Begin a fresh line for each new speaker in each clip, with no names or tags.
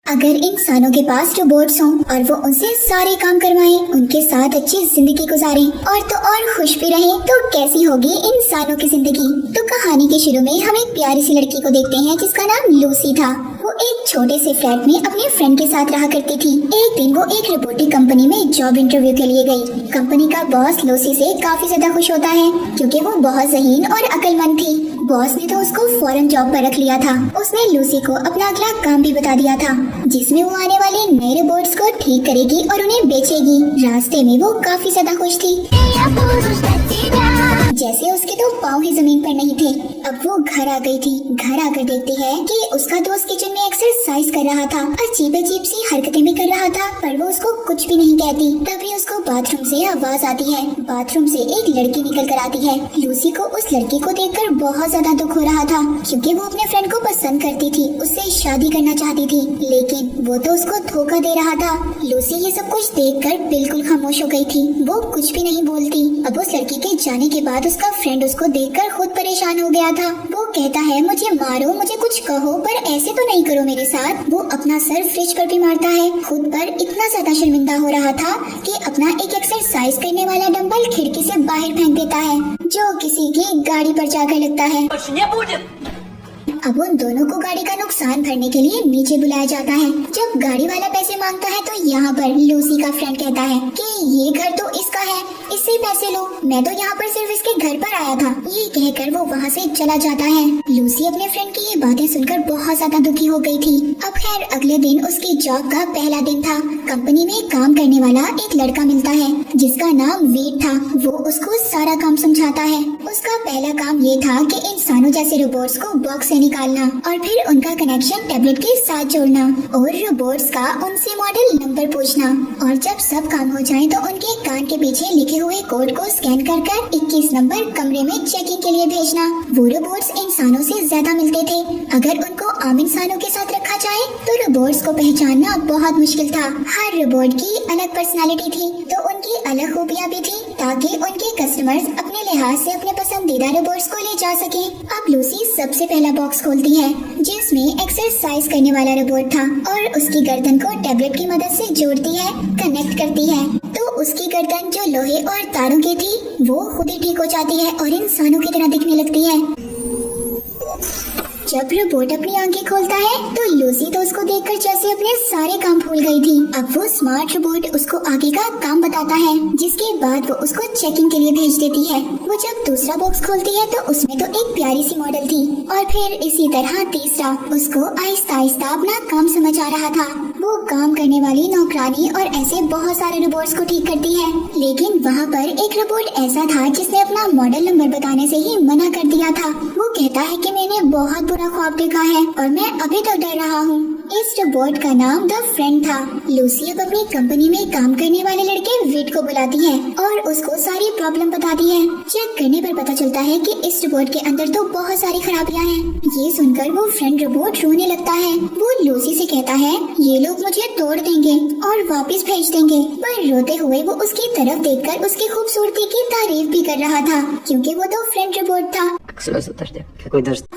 अगर इंसानों के पास रोबोट्स हों और वो उनसे सारे काम करवाएं, उनके साथ अच्छी जिंदगी गुजारें और तो और खुश भी रहें, तो कैसी होगी इंसानों की जिंदगी। तो कहानी के शुरू में हम एक प्यारी सी लड़की को देखते हैं जिसका नाम लूसी था। वो एक छोटे से फ्लैट में अपने फ्रेंड के साथ रहा करती थी। एक दिन वो एक रोबोटिक कंपनी में जॉब इंटरव्यू के लिए गई। कंपनी का बॉस लूसी से काफी ज्यादा खुश होता है क्योंकि वो बहुत ज़हीन और अक्लमंद थी। बॉस ने तो उसको फौरन जॉब पर रख लिया था। उसने लूसी को अपना अगला काम भी बता दिया था जिसमें वो आने वाले नए रोबोट्स को ठीक करेगी और उन्हें बेचेगी। रास्ते में वो काफी ज्यादा खुश थी। जैसे उसके तो पाँव ही जमीन पर नहीं थे। अब वो घर आ गई थी। घर आकर देखती है कि उसका दोस्त किचन में एक्सरसाइज कर रहा था, अजीब अजीब सी हरकतें भी कर रहा था, पर वो उसको कुछ भी नहीं कहती। तभी उसको बाथरूम से आवाज आती है। बाथरूम से एक लड़की निकल कर आती है। लूसी को उस लड़की को देखकर बहुत ज्यादा दुख हो रहा था क्योंकि वो अपने फ्रेंड को पसंद करती थी, उससे शादी करना चाहती थी, लेकिन वो तो उसको धोखा दे रहा था। लूसी ये सब कुछ देखकर बिल्कुल खामोश हो गई थी। वो कुछ भी नहीं बोलती। अब उस लड़की के जाने के बाद उसका फ्रेंड उसको देखकर खुद परेशान हो गया था। वो कहता है, मुझे मारो, मुझे कुछ कहो, पर ऐसे तो नहीं करो मेरे साथ। वो अपना सर फ्रिज पर भी मारता है। खुद पर इतना ज्यादा शर्मिंदा हो रहा था कि अपना एक एक्सरसाइज करने वाला डंबल खिड़की से बाहर फेंक देता है जो किसी की गाड़ी पर जाकर लगता है। अब उन दोनों को गाड़ी का नुकसान भरने के लिए नीचे बुलाया जाता है। जब गाड़ी वाला पैसे मांगता है तो यहाँ पर लूसी का फ्रेंड कहता है कि ये घर तो इसका है, इससे पैसे लो, मैं तो यहाँ पर सिर्फ इसके घर पर आया था। ये कहकर वो वहाँ से चला जाता है। लूसी अपने फ्रेंड की ये बातें सुनकर बहुत ज्यादा दुखी हो गई थी। अब खैर अगले दिन उसकी जॉब का पहला दिन था। कंपनी में काम करने वाला एक लड़का मिलता है जिसका नाम वीट था। वो उसको सारा काम समझाता है। उसका पहला काम ये था कि इंसानों जैसे रोबोट्स को बॉक्स से निकालना और फिर उनका कनेक्शन टैबलेट के साथ जोड़ना और रोबोट्स का उनसे मॉडल नंबर पूछना, और जब सब काम हो जाए तो उनके कान के पीछे लिखे हुए कोड को स्कैन कर 21 नंबर कमरे में चेकिंग के लिए भेजना। वो रोबोट्स इंसानों से ज्यादा मिलते थे। अगर उनको आम इंसानों के साथ रखा जाए तो रोबोट्स को पहचानना बहुत मुश्किल था। हर रोबोट की अलग पर्सनालिटी थी तो उनकी अलग खूबियाँ भी थी ताकि उनके कस्टमर्स अपने लिहाज से अपने पसंदीदा रोबोट्स को ले जा सके। अब लूसी सबसे पहला बॉक्स खोलती है जिसमें एक्सरसाइज करने वाला रोबोट था और उसकी गर्दन को टैबलेट की मदद से जोड़ती है, कनेक्ट करती है, तो उसकी गर्दन जो लोहे और तारों की थी वो खुद ही ठीक हो जाती है और इंसानों की तरह दिखने लगती है। जब रोबोट अपनी आंखें खोलता है तो लूसी तो उसको देखकर जैसे अपने सारे काम भूल गई थी। अब वो स्मार्ट रोबोट उसको आगे का काम बताता है जिसके बाद वो उसको चेकिंग के लिए भेज देती है। वो जब दूसरा बॉक्स खोलती है तो उसमें तो एक प्यारी सी मॉडल थी और फिर इसी तरह तीसरा। उसको आहिस्ता आहिस्ता अपना काम समझ आ रहा था। वो काम करने वाली नौकरानी और ऐसे बहुत सारे रोबोट्स को ठीक करती है, लेकिन वहाँ पर एक रोबोट ऐसा था जिसने अपना मॉडल नंबर बताने से ही मना कर दिया था। वो कहता है कि मैंने बहुत बुरा ख्वाब देखा है और मैं अभी तक डर रहा हूँ। इस रोबोट का नाम द फ्रेंड था। लूसी अब अपनी कंपनी में काम करने वाले लड़के वीट को बुलाती है और उसको सारी प्रॉब्लम बताती है। चेक करने पर पता चलता है कि इस रोबोट के अंदर तो बहुत सारी खराबियां हैं। ये सुनकर वो फ्रेंड रोबोट रोने लगता है। वो लूसी से कहता है, ये लोग मुझे तोड़ देंगे और वापस भेज देंगे, पर रोते हुए वो उसकी तरफ देखकर उसकी खूबसूरती की तारीफ भी कर रहा था क्योंकि वो तो फ्रेंड रोबोट था।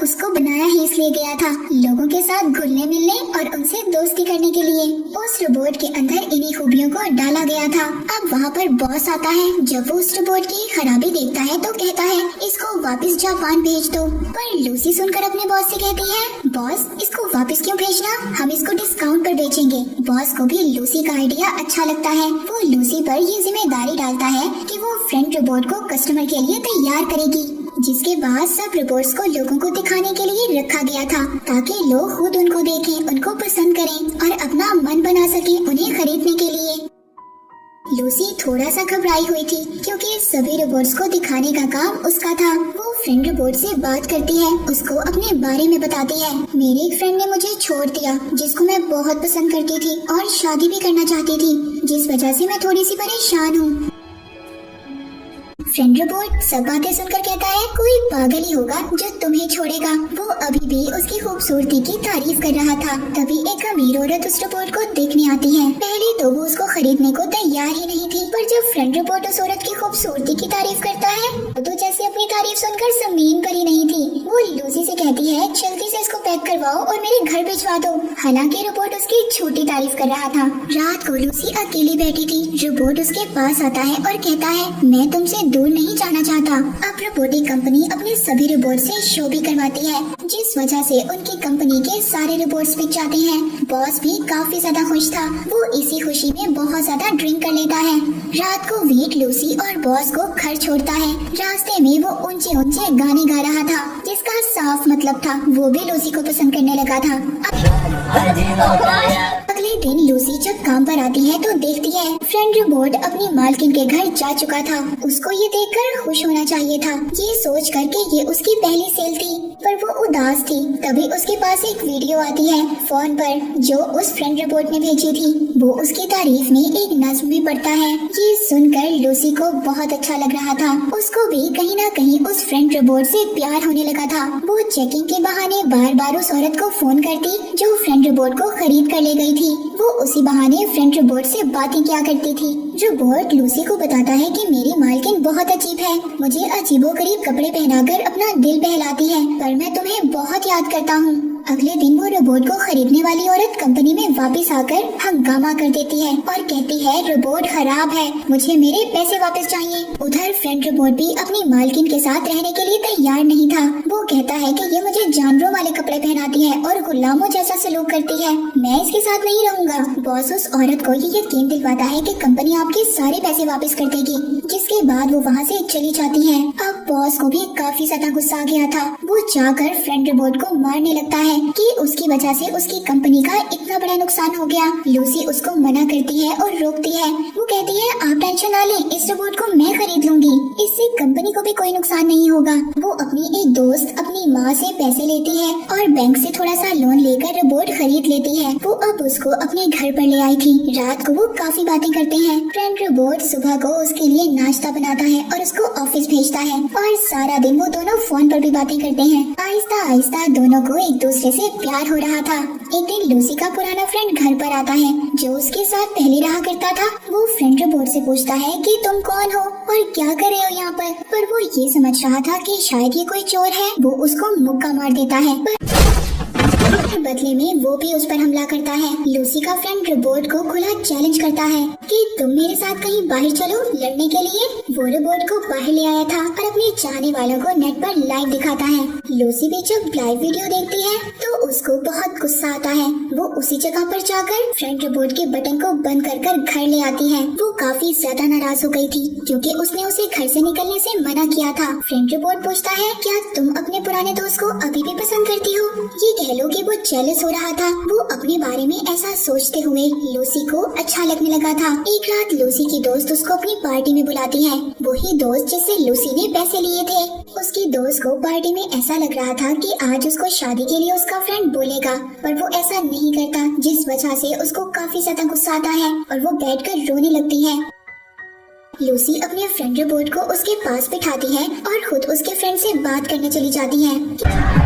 उसको बनाया ही इसलिए गया था लोगों के साथ घुलने मिलने और उनसे दोस्ती करने के लिए। उस रोबोट के अंदर इन्हीं खूबियों को डाला गया था। अब वहाँ पर बॉस आता है। जब वो उस रोबोट की खराबी देखता है तो कहता है, इसको वापस जापान भेज दो। पर लूसी सुनकर अपने बॉस से कहती है, बॉस इसको वापस क्यों भेजना, हम इसको डिस्काउंट पर बेचेंगे। बॉस को भी लूसी का आइडिया अच्छा लगता है। वो लूसी पर ये जिम्मेदारी डालता है कि वो फ्रेंड रोबोट को कस्टमर के लिए तैयार करेगी, जिसके बाद सब रोबोट्स को लोगों को दिखाने के लिए रखा गया था ताकि लोग खुद उनको देखें, उनको पसंद करें और अपना मन बना सकें उन्हें खरीदने के लिए। लूसी थोड़ा सा घबराई हुई थी क्योंकि सभी रोबोट्स को दिखाने का काम उसका था। वो फ्रेंड रोबोट से बात करती है, उसको अपने बारे में बताती है। मेरे एक फ्रेंड ने मुझे छोड़ दिया जिसको मैं बहुत पसंद करती थी और शादी भी करना चाहती थी, जिस वजह से मैं थोड़ी सी परेशान हूँ। फ्रेंड रोबोट सब बातें सुनकर कहता है, कोई पागल ही होगा जो तुम्हें छोड़ेगा। वो अभी भी उसकी खूबसूरती की तारीफ कर रहा था। तभी एक अमीर औरत उस रोबोट को देखने आती है। पहले तो वो उसको खरीदने को तैयार ही नहीं थी, पर जब फ्रेंड रोबोट उस औरत की खूबसूरती की तारीफ करता है तो जैसे अपनी तारीफ सुनकर जमीन पर ही नहीं थी। वो लूसी से कहती है जल्दी से इसको पैक करवाओ और मेरे घर भिजवा दो। हालांकि रोबोट उसकी झूठी तारीफ कर रहा था। रात को लूसी अकेली बैठी थी। रोबोट उसके पास आता है और कहता है मैं तुमसे दूर नहीं जाना चाहता। अब रोबोटिक कंपनी अपने सभी रोबोट से शो भी करवाती है, जिस वजह से उनकी कंपनी के सारे रोबोट्स बिक जाते हैं। बॉस भी काफी ज्यादा खुश था। वो इसी खुशी में बहुत ज्यादा ड्रिंक कर लेता है। रात को वीट लूसी और बॉस को घर छोड़ता है। रास्ते में वो ऊंचे ऊंचे गाने गा रहा था, जिसका साफ मतलब था वो भी लूसी को पसंद करने लगा था। अगले दिन लूसी जब काम पर आती है तो देखती है फ्रेंड रोबोट अपनी मालकिन के घर जा चुका था। उसको ये देखकर खुश होना चाहिए था, ये सोच कर के ये उसकी पहली सेल थी, पर वो उदास थी। तभी उसके पास एक वीडियो आती है फोन पर जो उस फ्रेंड रोबोट ने भेजी थी। वो उसकी तारीफ में एक नज्म भी पढ़ता है। ये सुनकर लूसी को बहुत अच्छा लग रहा था। उसको भी कहीं ना कहीं उस फ्रेंड रोबोट से प्यार होने लगा था। वो चेकिंग के बहाने बार बार उस औरत को फोन करती जो फ्रेंड रोबोट को खरीद कर ले गई थी। वो उसी बहाने फ्रेंड रोबोट से बातें किया करती थी। रोबोट लूसी को बताता है कि मेरी मालकिन बहुत अजीब है, मुझे अजीबोगरीब कपड़े पहनाकर अपना दिल बहलाती है, पर मैं तुम्हें बहुत याद करता हूँ। अगले दिन वो रोबोट को खरीदने वाली औरत कंपनी में वापस आकर हंगामा कर देती है और कहती है रोबोट खराब है, मुझे मेरे पैसे वापस चाहिए। उधर फ्रेंड रोबोट भी अपनी मालकिन के साथ रहने के लिए तैयार नहीं था। वो कहता है कि ये मुझे जानवरों वाले कपड़े पहनाती है और गुलामों जैसा सलूक करती है, मैं इसके साथ नहीं रहूंगा। बॉस उस औरत को ये यकीन दिलवाता है कि कंपनी आपके सारे पैसे वापस कर देगी, जिसके बाद वो वहाँ से चली जाती है। अब बॉस को भी काफी ज्यादा गुस्सा आ गया था। वो जाकर फ्रेंड रोबोट को मारने लगता है कि उसकी वजह से उसकी कंपनी का इतना बड़ा नुकसान हो गया। लूसी उसको मना करती है और रोकती है। वो कहती है आप टेंशन ना लें, इस रोबोट को मैं खरीद लूंगी, इससे कंपनी को भी कोई नुकसान नहीं होगा। वो अपनी एक दोस्त अपनी माँ से पैसे लेती है और बैंक से थोड़ा सा लोन लेकर रोबोट खरीद लेती है। वो अब उसको अपने घर पर ले आई थी। रात को वो काफी बातें करते हैं। फ्रेंड रोबोट सुबह को उसके लिए नाश्ता बनाता है और उसको ऑफिस भेजता है और सारा दिन वो दोनों फोन पर भी बातें करते हैं। आहिस्ता आहिस्ता दोनों को एक दूसरे से प्यार हो रहा था। एक दिन लूसी का पुराना फ्रेंड घर पर आता है जो उसके साथ पहले रहा करता था। वो फ्रेंड रोबोट से पूछता है कि तुम कौन हो और क्या कर रहे हो यहाँ पर वो ये समझ रहा था कि शायद ये कोई चोर है। वो उसको मुक्का मार देता है, बदले में वो भी उस पर हमला करता है। लूसी का फ्रेंड रोबोट को खुला चैलेंज करता है कि तुम मेरे साथ कहीं बाहर चलो लड़ने के लिए। वो रोबोट को बाहर ले आया था और अपने चाहने वालों को नेट पर लाइव दिखाता है। लूसी भी जब लाइव वीडियो देखती है तो उसको बहुत गुस्सा आता है। वो उसी जगह पर जाकर फ्रेंड रोबोट के बटन को बंद कर घर ले आती है। वो काफी ज्यादा नाराज हो गई थी क्योंकि उसने उसे घर से निकलने से मना किया था। फ्रेंड रोबोट पूछता है क्या तुम अपने पुराने दोस्त को अभी भी पसंद करती हो? ये कह लो कि वो जेलस हो रहा था। वो अपने बारे में ऐसा सोचते हुए लूसी को अच्छा लगने लगा था। एक रात लूसी की दोस्त उसको अपनी पार्टी में बुलाती है। वही दोस्त जिससे लूसी ने पैसे लिए थे। उसकी दोस्त को पार्टी में ऐसा लग रहा था कि आज उसको शादी के लिए उसका फ्रेंड बोलेगा, पर वो ऐसा नहीं करता, जिस वजह से उसको काफी ज्यादा गुस्सा आता है और वो बैठकर रोने लगती है। लूसी अपने फ्रेंड रोबोट को उसके पास बिठाती है और खुद उसके फ्रेंड से बात करने चली जाती है।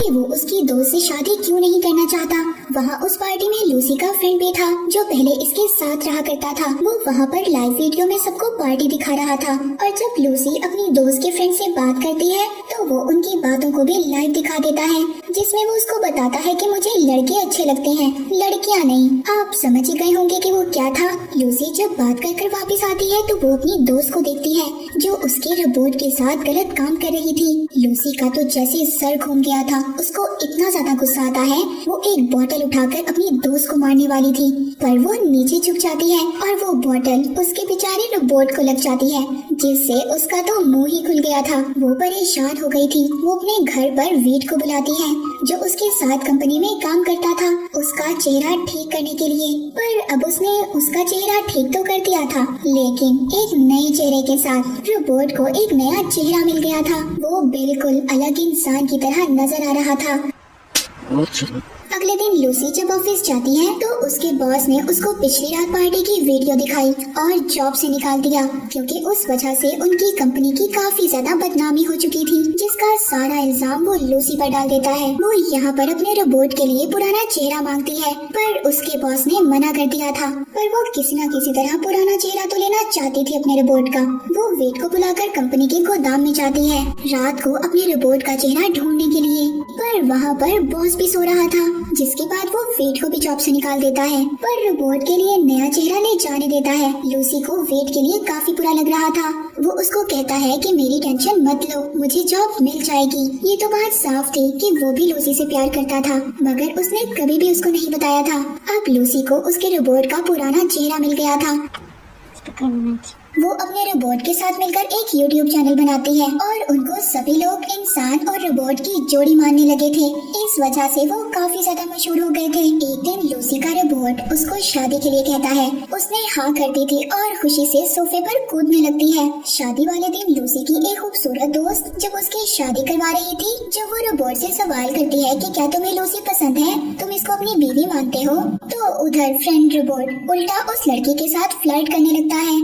वो उसकी दोस्त से शादी क्यों नहीं करना चाहता। वहाँ उस पार्टी में लूसी का फ्रेंड भी था जो पहले इसके साथ रहा करता था। वो वहाँ पर लाइव वीडियो में सबको पार्टी दिखा रहा था और जब लूसी अपनी दोस्त के फ्रेंड से बात करती है तो वो उनकी बातों को भी लाइव दिखा देता है, जिसमें वो उसको बताता है कि मुझे लड़के अच्छे लगते हैं, लड़कियाँ नहीं। आप समझ ही गए होंगे कि वो क्या था। लूसी जब बात कर वापस आती है तो वो अपनी दोस्त को देखती है जो उसके रोबोट के साथ गलत काम कर रही थी। लूसी का तो जैसे सर घूम गया था। उसको इतना ज्यादा गुस्सा आता है वो एक बोतल उठाकर अपनी दोस्त को मारने वाली थी, पर वो नीचे झुक जाती है और वो बोतल उसके बेचारे रोबोट को लग जाती है, जिससे उसका तो मुंह ही खुल गया था। वो परेशान हो गई थी। वो अपने घर पर वीट को बुलाती है जो उसके साथ कंपनी में काम करता था उसका चेहरा ठीक करने के लिए। पर अब उसने उसका चेहरा ठीक तो कर दिया था, लेकिन एक नए चेहरे के साथ रोबोट को एक नया चेहरा मिल गया था। वो बिल्कुल अलग इंसान की तरह नजर आ रहा था। अगले दिन लूसी जब ऑफिस जाती है तो उसके बॉस ने उसको पिछली रात पार्टी की वीडियो दिखाई और जॉब से निकाल दिया, क्योंकि उस वजह से उनकी कंपनी की काफी ज्यादा बदनामी हो चुकी थी, जिसका सारा इल्जाम वो लूसी पर डाल देता है। वो यहाँ पर अपने रोबोट के लिए पुराना चेहरा मांगती है, पर उसके बॉस ने मना कर दिया था। पर वो किसी न किसी तरह पुराना चेहरा तो लेना चाहती थी अपने रोबोट का। वो वेट को बुलाकर कंपनी के गोदाम में जाती है रात को अपने रोबोट का चेहरा ढूंढने के लिए, पर वहाँ पर बॉस भी सो रहा था, जिसके बाद वो वेट को भी जॉब से निकाल देता है, पर रोबोट के लिए नया चेहरा ले जाने देता है। लूसी को वेट के लिए काफी बुरा लग रहा था। वो उसको कहता है कि मेरी टेंशन मत लो, मुझे जॉब मिल जाएगी। ये तो बात साफ थी कि वो भी लूसी से प्यार करता था, मगर उसने कभी भी उसको नहीं बताया था। अब लूसी को उसके रोबोट का पुराना चेहरा मिल गया था। वो अपने रोबोट के साथ मिलकर एक YouTube चैनल बनाती है और उनको सभी लोग इंसान और रोबोट की जोड़ी मानने लगे थे। इस वजह से वो काफी ज्यादा मशहूर हो गए थे। एक दिन लूसी का रोबोट उसको शादी के लिए कहता है। उसने हाँ कर दी थी और खुशी से सोफे पर कूदने लगती है। शादी वाले दिन लूसी की एक खूबसूरत दोस्त जब उसकी शादी करवा रही थी, जब वो रोबोट से सवाल करती है कि क्या तुम्हें लूसी पसंद है, तुम इसको अपनी बीवी मानते हो, तो उधर फ्रेंड रोबोट उल्टा उस लड़की के साथ फ्लर्ट करने लगता है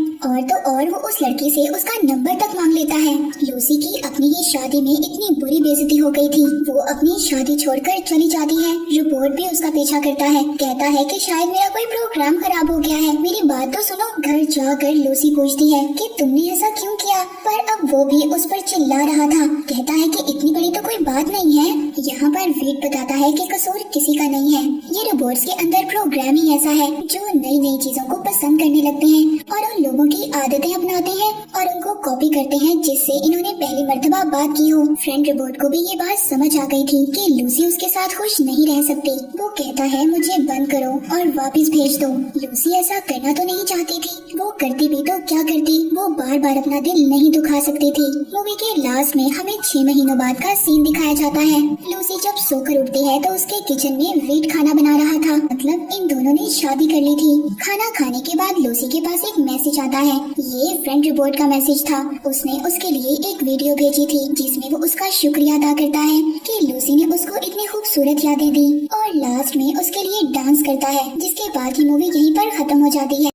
और वो उस लड़की से उसका नंबर तक मांग लेता है। लूसी की अपनी ही शादी में इतनी बुरी बेइज्जती हो गई थी, वो अपनी शादी छोड़कर चली जाती है। रोबोट भी उसका पीछा करता है, कहता है कि शायद मेरा कोई प्रोग्राम खराब हो गया है, मेरी बात तो सुनो। घर जाकर लूसी पूछती है कि तुमने ऐसा क्यों किया, पर अब वो भी उस पर चिल्ला रहा था। कहता है कि इतनी बड़ी तो कोई बात नहीं है। यहाँ पर वेट बताता है कि कसूर किसी का नहीं है, ये रोबोट्स के अंदर प्रोग्राम ही ऐसा है जो नई नई चीजों को पसंद करने लगते हैं और उन लोगों की आदतें अपनाते हैं और उनको कॉपी करते हैं जिससे इन्होंने पहली मर्तबा बात की हो। फ्रेंड रोबोट को भी ये बात समझ आ गई थी कि लूसी उसके साथ खुश नहीं रह सकती। वो कहता है मुझे बंद करो और वापस भेज दो। लूसी ऐसा करना तो नहीं चाहती थी, वो करती भी तो क्या करती, वो बार बार अपना दिल नहीं दुखा सकती थी। मूवी के लास्ट में हमें 6 महीनों बाद का सीन दिखाया जाता है। लूसी जब सोकर उठती है तो उसके किचन में वेट खाना बना रहा था, मतलब इन दोनों ने शादी कर ली थी। खाना खाने के बाद लूसी के पास एक मैसेज आता है। ये फ्रेंड रोबोट का मैसेज था। उसने उसके लिए एक वीडियो भेजी थी जिसमें वो उसका शुक्रिया अदा करता है कि लूसी ने उसको इतनी खूबसूरत यादें दी और लास्ट में उसके लिए डांस करता है, जिसके बाद ही मूवी यहीं पर खत्म हो जाती है।